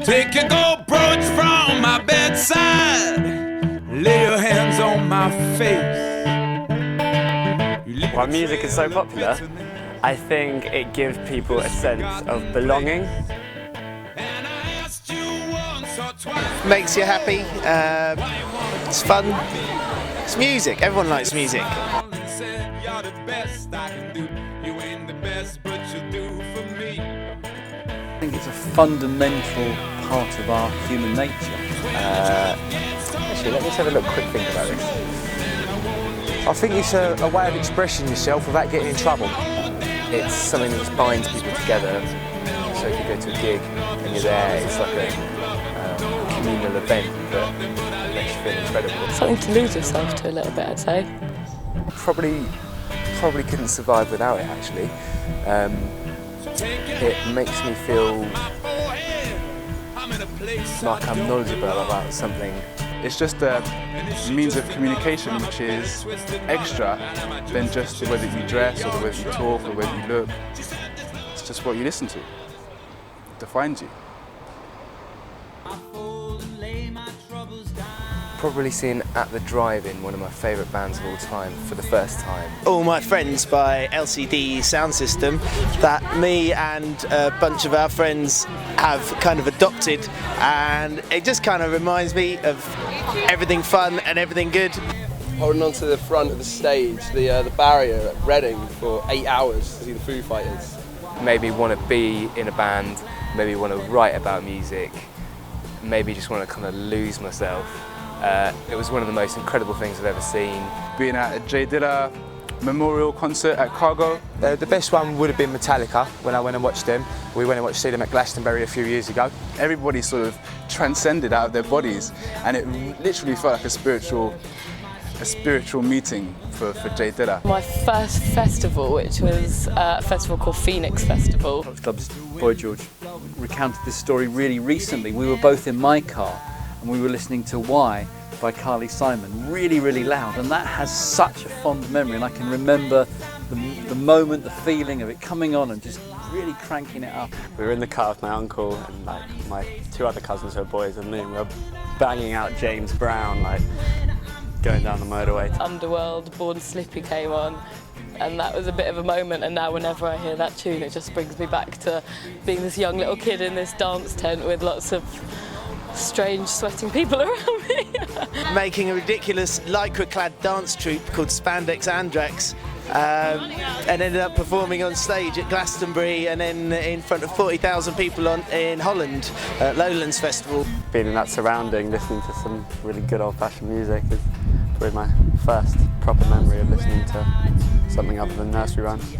Take your gold brooch from my bedside, lay your hands on my face. Why music is so popular? I think it gives people a sense of belonging. Makes you happy, it's fun, it's music, everyone likes music. I think it's a fundamental part of our human nature. Actually, let me just have a little quick think about this. I think it's a way of expressing yourself without getting in trouble. It's something that just binds people together. So if you go to a gig and you're there, it's like a communal event that makes you feel incredible. Something to lose yourself to a little bit, I'd say. Probably couldn't survive without it, actually. It makes me feel like I'm knowledgeable about something. It's just a means of communication which is extra than just the way that you dress or the way that you talk or the way that you look. It's just what you listen to. It defines you. Probably seeing At the Drive-In, one of my favourite bands of all time, for the first time. All My Friends by LCD Sound System, that me and a bunch of our friends have kind of adopted, and it just kind of reminds me of everything fun and everything good. Holding on to the front of the stage, the barrier at Reading for 8 hours to see the Foo Fighters. Maybe want to be in a band, maybe want to write about music, maybe just want to kind of lose myself. It was one of the most incredible things I've ever seen. Being at a Jay Dilla memorial concert at Cargo. The best one would have been Metallica when I went and watched them. We went and watched them at Glastonbury a few years ago. Everybody sort of transcended out of their bodies, and it literally felt like a spiritual meeting for Jay Dilla. My first festival, which was a festival called Phoenix Festival. Club's Boy George recounted this story really recently. We were both in my car and we were listening to Why by Carly Simon, really, really loud, and that has such a fond memory, and I can remember the moment, the feeling of it coming on and just really cranking it up. We were in the car with my uncle and like my two other cousins who are boys and me, and we were banging out James Brown, like going down the motorway. Underworld, Born Slippy came on, and that was a bit of a moment, and now whenever I hear that tune it just brings me back to being this young little kid in this dance tent with lots of strange sweating people around me. Making a ridiculous lycra-clad dance troupe called Spandex Andrax, and ended up performing on stage at Glastonbury and then in front of 40,000 people in Holland at Lowlands Festival. Being in that surrounding, listening to some really good old-fashioned music is probably my first proper memory of listening to something other than nursery rhymes.